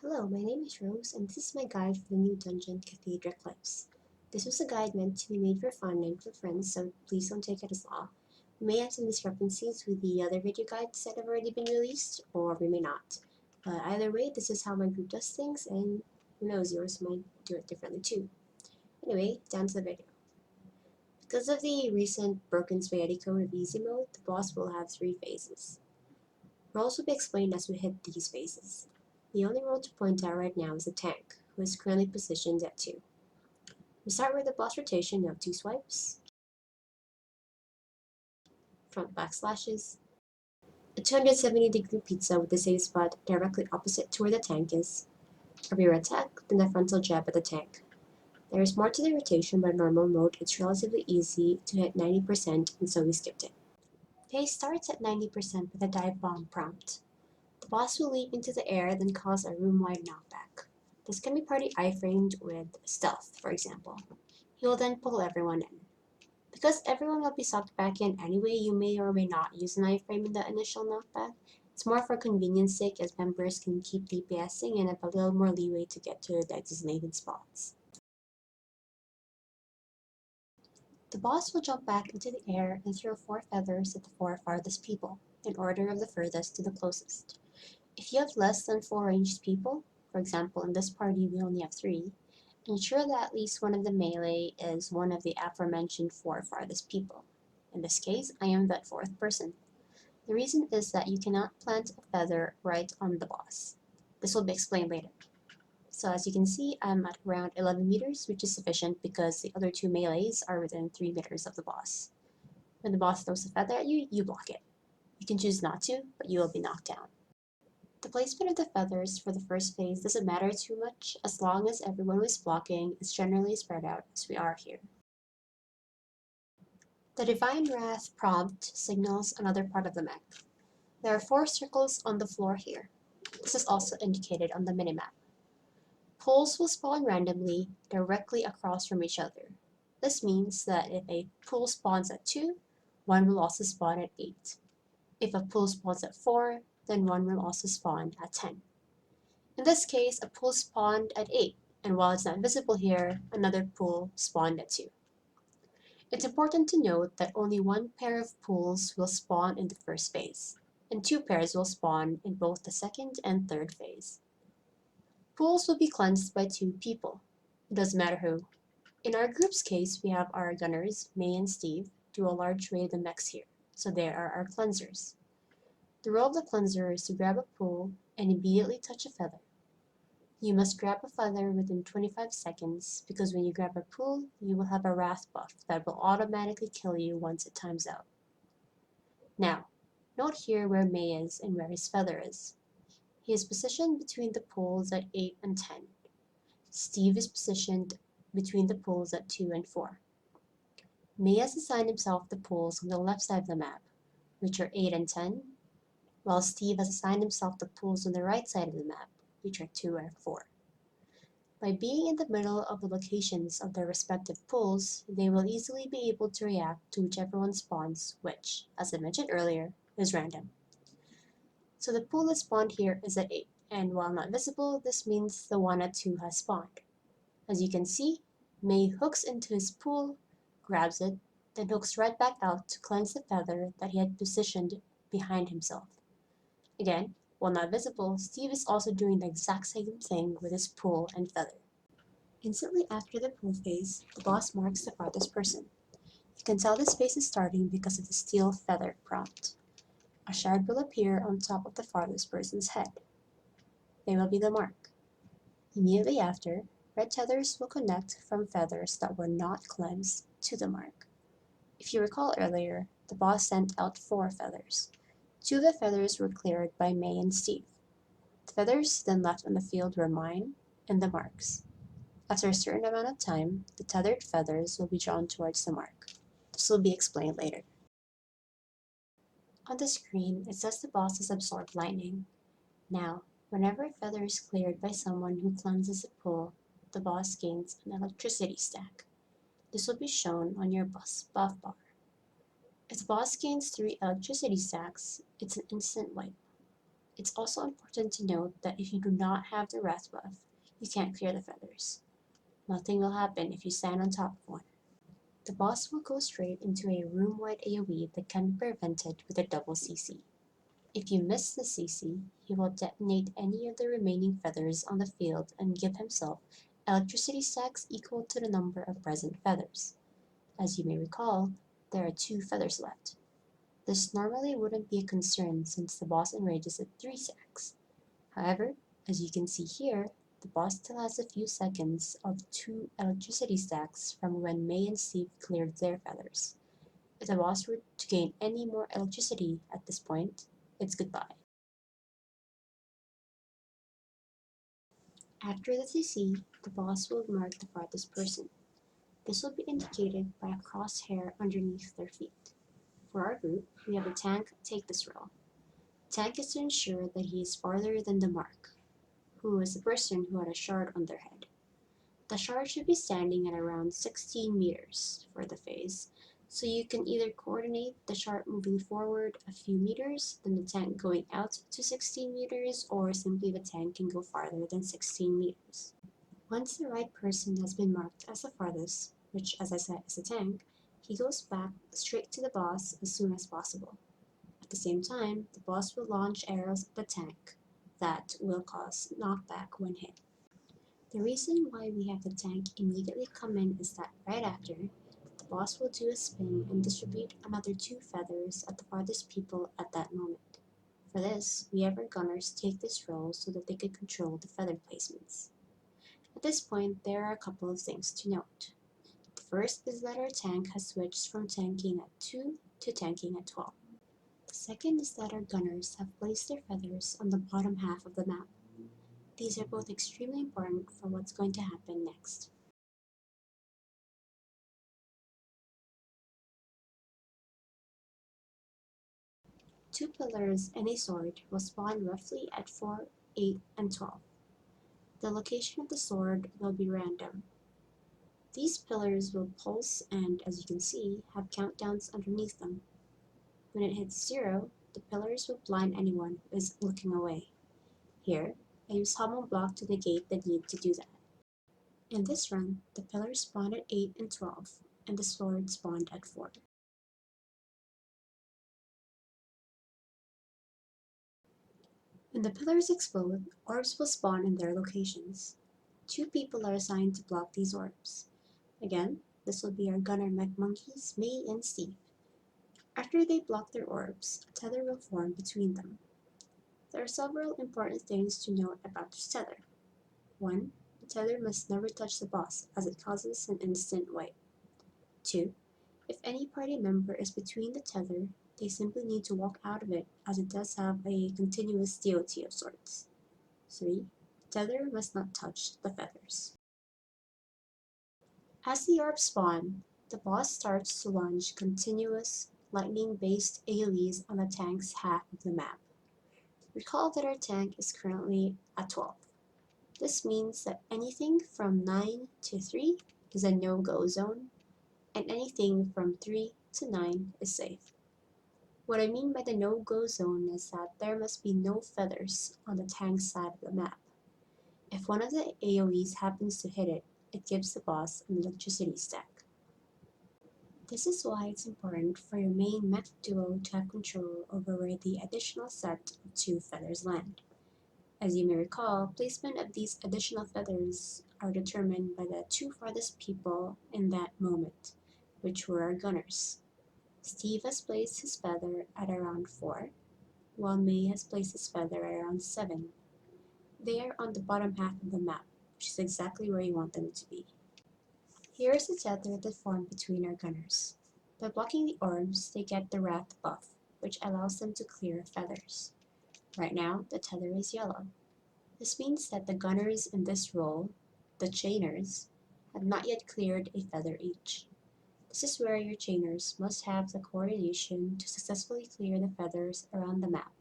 Hello, my name is Rose, and this is my guide for the new dungeon, Cathedra Clips. This was a guide meant to be made for fun and for friends, so please don't take it as law. We may have some discrepancies with the other video guides that have already been released, or we may not. But either way, this is how my group does things, and who knows, yours might do it differently too. Anyway, down to the video. Because of the recent broken spaghetti code of easy mode, the boss will have 3 phases. Roles will be explained as we hit these phases. The only role to point out right now is the tank, who is currently positioned at 2. We start with the boss rotation of 2 swipes, front backslashes, a 270-degree pizza with the save spot directly opposite to where the tank is, a rear attack, then a frontal jab at the tank. There is more to the rotation, but in normal mode it's relatively easy to hit 90%, and so we skipped it. Pace starts at 90% with a dive bomb prompt. The boss will leap into the air, then cause a room-wide knockback. This can be party iframed with stealth, for example. He will then pull everyone in. Because everyone will be sucked back in anyway, you may or may not use an iframe in the initial knockback. It's more for convenience sake, as members can keep DPSing and have a little more leeway to get to their designated spots. The boss will jump back into the air and throw 4 feathers at the 4 farthest people, in order of the furthest to the closest. If you have less than 4 ranged people, for example in this party we only have 3, ensure that at least one of the melee is one of the aforementioned 4 farthest people. In this case, I am that 4th person. The reason is that you cannot plant a feather right on the boss. This will be explained later. So as you can see, I'm at around 11 meters, which is sufficient because the other 2 melees are within 3 meters of the boss. When the boss throws a feather at you, you block it. You can choose not to, but you will be knocked down. The placement of the feathers for the first phase doesn't matter too much as long as everyone who is blocking is generally spread out as we are here. The Divine Wrath prompt signals another part of the map. There are 4 circles on the floor here. This is also indicated on the minimap. Pools will spawn randomly directly across from each other. This means that if a pool spawns at 2, one will also spawn at 8. If a pool spawns at 4, then one will also spawn at 10. In this case, a pool spawned at 8, and while it's not visible here, another pool spawned at 2. It's important to note that only 1 pair of pools will spawn in the first phase, and 2 pairs will spawn in both the second and third phase. Pools will be cleansed by 2 people. It doesn't matter who. In our group's case, we have our gunners, May and Steve, do a large raid of the mechs here, so they are our cleansers. The role of the cleanser is to grab a pool and immediately touch a feather. You must grab a feather within 25 seconds because when you grab a pool, you will have a wrath buff that will automatically kill you once it times out. Now, note here where May is and where his feather is. He is positioned between the pools at 8 and 10. Steve is positioned between the pools at 2 and 4. May has assigned himself the pools on the left side of the map, which are 8 and 10, while Steve has assigned himself the pools on the right side of the map, which are 2 and 4. By being in the middle of the locations of their respective pools, they will easily be able to react to whichever one spawns, which, as I mentioned earlier, is random. So the pool that spawned here is at 8, and while not visible, this means the one at 2 has spawned. As you can see, May hooks into his pool, grabs it, then hooks right back out to cleanse the feather that he had positioned behind himself. Again, while not visible, Steve is also doing the exact same thing with his pool and feather. Instantly after the pool phase, the boss marks the farthest person. You can tell this phase is starting because of the steel feather prompt. A shard will appear on top of the farthest person's head. They will be the mark. Immediately after, red tethers will connect from feathers that were not cleansed to the mark. If you recall earlier, the boss sent out 4 feathers. 2 of the feathers were cleared by May and Steve. The feathers then left on the field were mine and the marks. After a certain amount of time, the tethered feathers will be drawn towards the mark. This will be explained later. On the screen, it says the boss has absorbed lightning. Now, whenever a feather is cleared by someone who cleanses a pool, the boss gains an electricity stack. This will be shown on your buff bar. If the boss gains 3 electricity stacks, it's an instant wipe. It's also important to note that if you do not have the wrath buff, you can't clear the feathers. Nothing will happen if you stand on top of one. The boss will go straight into a room-wide AoE that can be prevented with a double CC. If you miss the CC, he will detonate any of the remaining feathers on the field and give himself electricity stacks equal to the number of present feathers. As you may recall, there are 2 feathers left. This normally wouldn't be a concern since the boss enrages at 3 stacks. However, as you can see here, the boss still has a few seconds of 2 electricity stacks from when May and Steve cleared their feathers. If the boss were to gain any more electricity at this point, it's goodbye. After the CC, the boss will mark the farthest person. This will be indicated by a crosshair underneath their feet. For our group, we have a tank take this role. Tank is to ensure that he is farther than the mark, who is the person who had a shard on their head. The shard should be standing at around 16 meters for the phase, so you can either coordinate the shard moving forward a few meters, then the tank going out to 16 meters, or simply the tank can go farther than 16 meters. Once the right person has been marked as the farthest, which as I said is the tank, he goes back straight to the boss as soon as possible. At the same time, the boss will launch arrows at the tank that will cause knockback when hit. The reason why we have the tank immediately come in is that right after, the boss will do a spin and distribute another 2 feathers at the farthest people at that moment. For this, we have our gunners take this role so that they can control the feather placements. At this point, there are a couple of things to note. The first is that our tank has switched from tanking at 2 to tanking at 12. The second is that our gunners have placed their feathers on the bottom half of the map. These are both extremely important for what's going to happen next. Two pillars and a sword will spawn roughly at 4, 8, and 12. The location of the sword will be random. These pillars will pulse and, as you can see, have countdowns underneath them. When it hits 0, the pillars will blind anyone who is looking away. Here, I use Hummel block to negate the need to do that. In this run, the pillars spawned at 8 and 12, and the sword spawned at 4. When the pillars explode, orbs will spawn in their locations. 2 people are assigned to block these orbs. Again, this will be our gunner mech monkeys, May and Steve. After they block their orbs, a tether will form between them. There are several important things to note about this tether. 1. The tether must never touch the boss, as it causes an instant wipe. 2. If any party member is between the tether, they simply need to walk out of it, as it does have a continuous DOT of sorts. 3. The tether must not touch the feathers. As the orbs spawn, the boss starts to launch continuous, lightning-based AoEs on the tank's half of the map. Recall that our tank is currently at 12. This means that anything from 9 to 3 is a no-go zone, and anything from 3 to 9 is safe. What I mean by the no-go zone is that there must be no feathers on the tank's side of the map. If one of the AoEs happens to hit it, it gives the boss an electricity stack. This is why it's important for your main mech duo to have control over where the additional set of 2 feathers land. As you may recall, placement of these additional feathers are determined by the 2 farthest people in that moment, which were our gunners. Steve has placed his feather at around 4, while May has placed his feather at around 7. They are on the bottom half of the map, which is exactly where you want them to be. Here is the tether that formed between our gunners. By blocking the orbs, they get the wrath buff, which allows them to clear feathers. Right now, the tether is yellow. This means that the gunners in this role, the chainers, have not yet cleared a feather each. This is where your chainers must have the coordination to successfully clear the feathers around the map,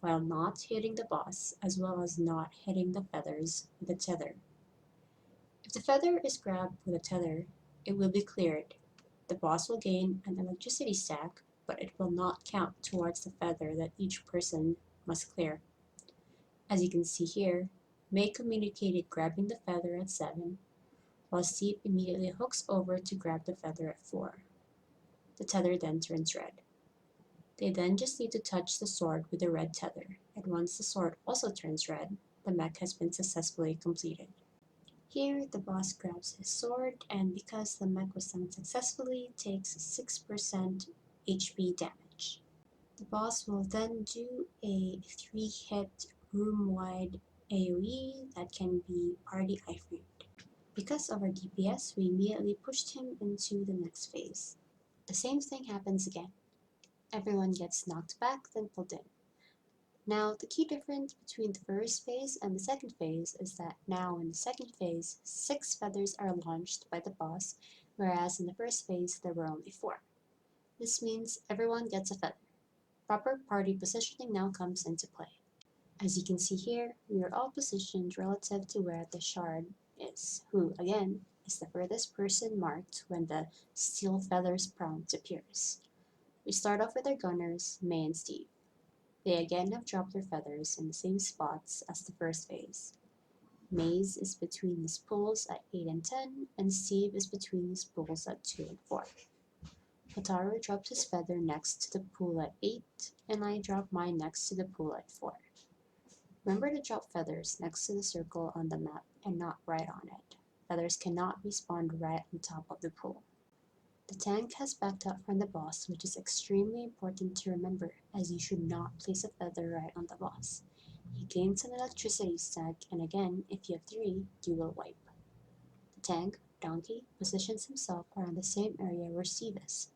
while not hitting the boss as well as not hitting the feathers with the tether. If the feather is grabbed with a tether, it will be cleared. The boss will gain an electricity stack, but it will not count towards the feather that each person must clear. As you can see here, May communicated grabbing the feather at 7, while Steve immediately hooks over to grab the feather at 4. The tether then turns red. They then just need to touch the sword with the red tether, and once the sword also turns red, the mech has been successfully completed. Here, the boss grabs his sword, and because the mech was done successfully, takes 6% HP damage. The boss will then do a 3-hit room-wide AoE that can be party iframed. Because of our DPS, we immediately pushed him into the next phase. The same thing happens again. Everyone gets knocked back, then pulled in. Now, the key difference between the first phase and the second phase is that now in the second phase, 6 feathers are launched by the boss, whereas in the first phase there were only 4. This means everyone gets a feather. Proper party positioning now comes into play. As you can see here, we are all positioned relative to where the shard is, who, again, is the furthest person marked when the Steel Feathers prompt appears. We start off with our gunners, May and Steve. They again have dropped their feathers in the same spots as the first phase. May's is between his pools at 8 and 10, and Steve is between his pools at 2 and 4. Hotaru dropped his feather next to the pool at 8, and I dropped mine next to the pool at 4. Remember to drop feathers next to the circle on the map and not right on it. Feathers cannot be spawned right on top of the pool. The tank has backed up from the boss, which is extremely important to remember, as you should not place a feather right on the boss. He gains an electricity stack, and again, if you have 3, you will wipe. The tank, Donkey, positions himself around the same area where Steve is,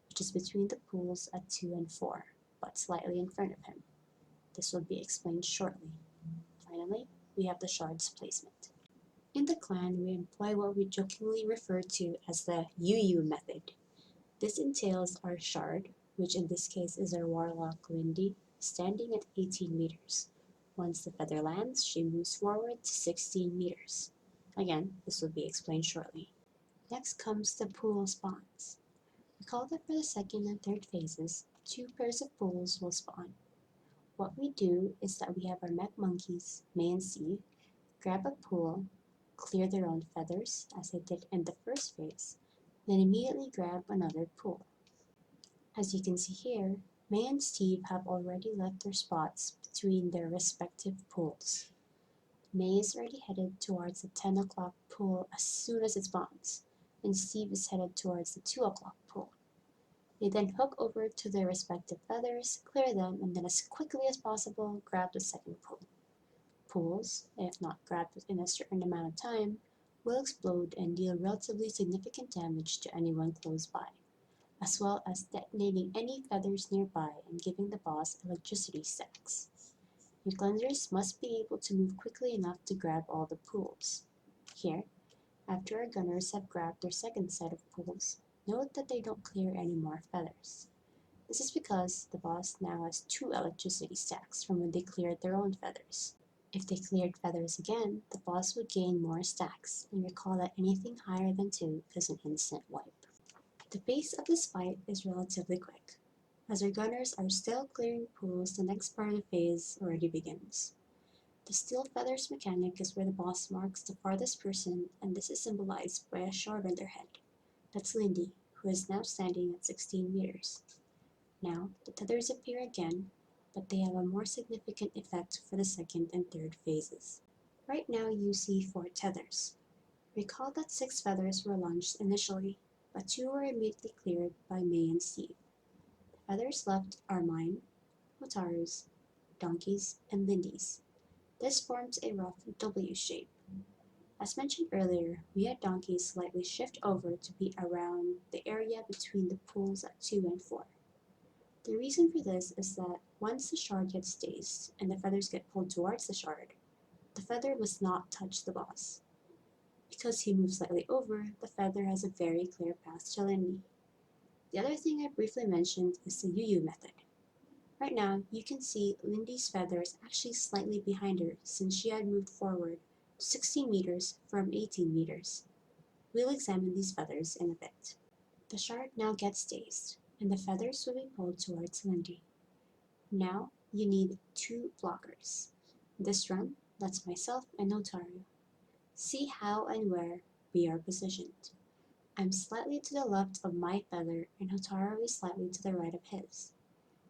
which is between the pools at 2 and 4, but slightly in front of him. This will be explained shortly. Finally, we have the shard's placement. In the clan, we employ what we jokingly refer to as the UU method. This entails our shard, which in this case is our warlock Lindy, standing at 18 meters. Once the feather lands, she moves forward to 16 meters. Again, this will be explained shortly. Next comes the pool spawns. Recall that for the second and third phases, 2 pairs of pools will spawn. What we do is that we have our mech monkeys, May and Steve, grab a pool, clear their own feathers, as they did in the first phase, then immediately grab another pool. As you can see here, May and Steve have already left their spots between their respective pools. May is already headed towards the 10 o'clock pool as soon as it spawns, and Steve is headed towards the 2 o'clock pool. They then hook over to their respective feathers, clear them, and then as quickly as possible, grab the second pool. Pools, if not grabbed within a certain amount of time, will explode and deal relatively significant damage to anyone close by, as well as detonating any feathers nearby and giving the boss electricity stacks. Your cleansers must be able to move quickly enough to grab all the pools. Here, after our gunners have grabbed their second set of pools, note that they don't clear any more feathers. This is because the boss now has 2 electricity stacks from when they cleared their own feathers. If they cleared feathers again, the boss would gain more stacks, and recall that anything higher than 2 is an instant wipe. The pace of this fight is relatively quick. As our gunners are still clearing pools, the next part of the phase already begins. The steel feathers mechanic is where the boss marks the farthest person, and this is symbolized by a shard on their head. That's Lindy, who is now standing at 16 meters. Now, the tethers appear again, but they have a more significant effect for the second and third phases. Right now you see 4 tethers. Recall that 6 feathers were launched initially, but 2 were immediately cleared by May and Steve. The feathers left are mine, Hotaru's, Donkey's, and Lindy's. This forms a rough W shape. As mentioned earlier, we had Donkey slightly shift over to be around the area between the pools at 2 and 4. The reason for this is that once the shard gets dazed and the feathers get pulled towards the shard, the feather must not touch the boss. Because he moves slightly over, the feather has a very clear path to Lindy. The other thing I briefly mentioned is the UU method. Right now, you can see Lindy's feather is actually slightly behind her since she had moved forward 16 meters from 18 meters. We'll examine these feathers in a bit. The shard now gets dazed, and the feathers will be pulled towards Lindy. Now, you need 2 blockers. This run lets myself and Otaru see how and where we are positioned. I'm slightly to the left of my feather and Hotaru is slightly to the right of his.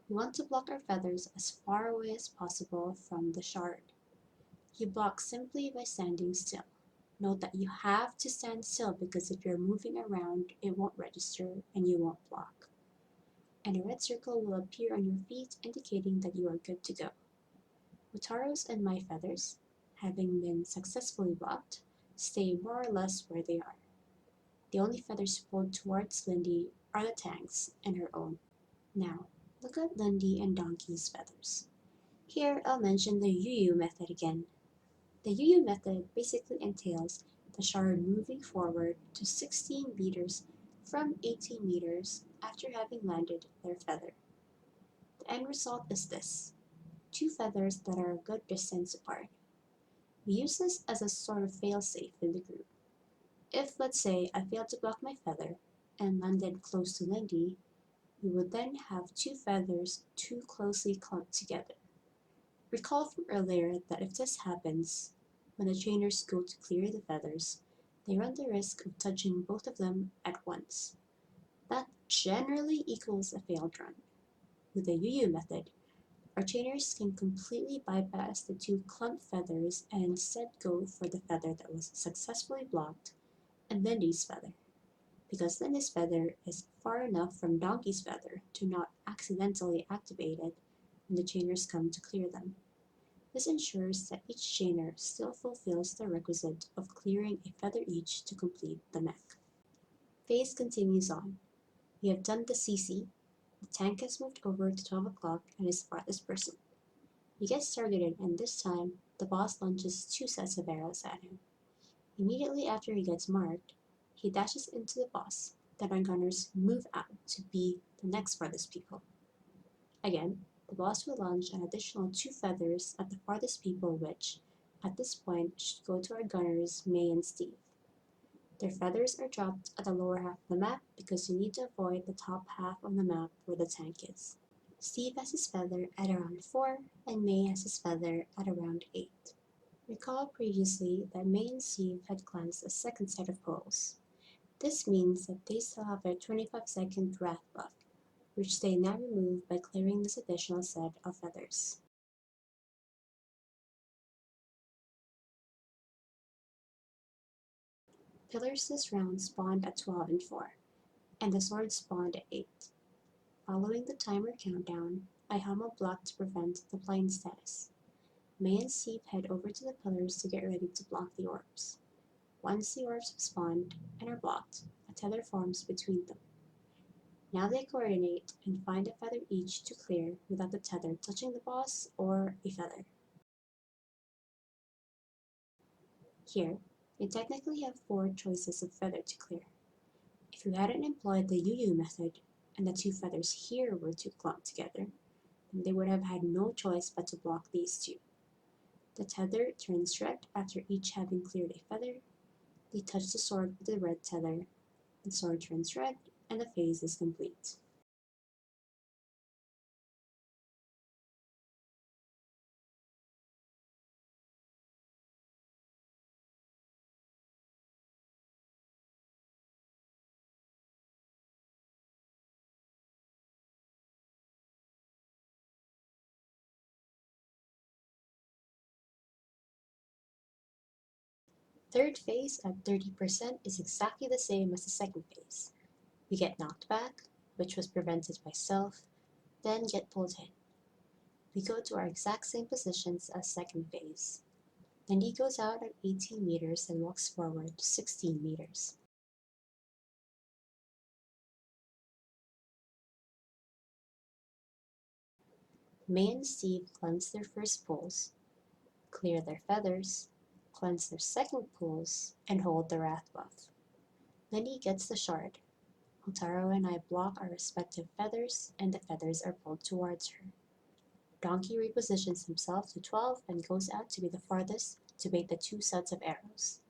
We want to block our feathers as far away as possible from the shard. You block simply by standing still. Note that you have to stand still because if you're moving around, it won't register and you won't block. And a red circle will appear on your feet indicating that you are good to go. Hotaru's and my feathers, having been successfully blocked, stay more or less where they are. The only feathers pulled towards Lindy are the tank's and her own. Now, look at Lindy and Donkey's feathers. Here, I'll mention the Yu method again. The Yu method basically entails the shard moving forward to 16 meters from 18 meters after having landed their feather. The end result is this: two feathers that are a good distance apart. We use this as a sort of fail-safe in the group. If, let's say, I failed to block my feather and landed close to Lindy, we would then have two feathers too closely clumped together. Recall from earlier that if this happens, when the trainers go to clear the feathers, they run the risk of touching both of them at once. That generally equals a failed run. With the Yu method, our trainers can completely bypass the two clumped feathers and instead go for the feather that was successfully blocked and Lindy's feather, because Lindy's feather is far enough from Donkey's feather to not accidentally activate it when the trainers come to clear them. This ensures that each trainer still fulfills the requisite of clearing a feather each to complete the mech. Phase continues on. We have done the CC, the tank has moved over to 12 o'clock and is farthest person. He gets targeted and this time, the boss launches two sets of arrows at him. Immediately after he gets marked, he dashes into the boss, then our gunners move out to be the next farthest people. Again, the boss will launch an additional two feathers at the farthest people which, at this point, should go to our gunners May and Steve. Their feathers are dropped at the lower half of the map because you need to avoid the top half of the map where the tank is. Steve has his feather at around 4 and May has his feather at around 8. Recall previously that May and Steve had cleansed a second set of poles. This means that they still have their 25-second wrath buff, which they now remove by clearing this additional set of feathers. Pillars this round spawned at 12 and 4, and the sword spawned at 8. Following the timer countdown, I hum a block to prevent the blind status. May and Steve head over to the pillars to get ready to block the orbs. Once the orbs have spawned and are blocked, a tether forms between them. Now they coordinate and find a feather each to clear without the tether touching the boss or a feather. Here, you technically have 4 choices of feather to clear. If you hadn't employed the Yu method and the two feathers here were to clump together, then they would have had no choice but to block these two. The tether turns red after each having cleared a feather. They touch the sword with the red tether, the sword turns red, and the phase is complete. Third phase at 30% is exactly the same as the second phase. We get knocked back, which was prevented by stealth, then get pulled in. We go to our exact same positions as second phase. Then he goes out at 18 meters and walks forward to 16 meters. May and Steve cleanse their first pulls, clear their feathers, cleanse their second pulls, and hold the wrath buff. Lindy gets the shard. Hotaru and I block our respective feathers, and the feathers are pulled towards her. Donkey repositions himself to 12 and goes out to be the farthest to bait the two sets of arrows.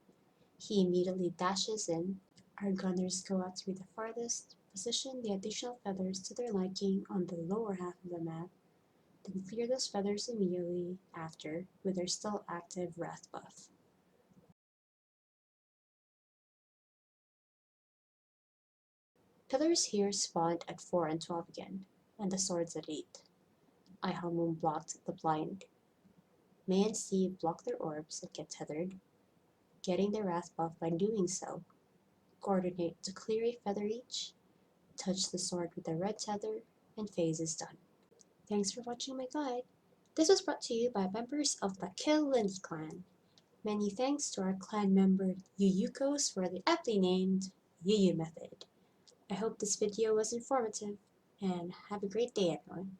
He immediately dashes in. Our gunners go out to be the farthest, position the additional feathers to their liking on the lower half of the map. Then clear those feathers immediately after with their still active wrath buff. Pillars here spawned at 4 and 12 again, and the swords at 8. Moon blocked the blind. May and Steve block their orbs and get tethered, getting their wrath buff by doing so. Coordinate to clear a feather each, touch the sword with a red tether, and phase is done. Thanks for watching my guide. This was brought to you by members of the Kill Lindy clan. Many thanks to our clan member Yuyukos for the aptly named Yuyu method. I hope this video was informative, and have a great day everyone.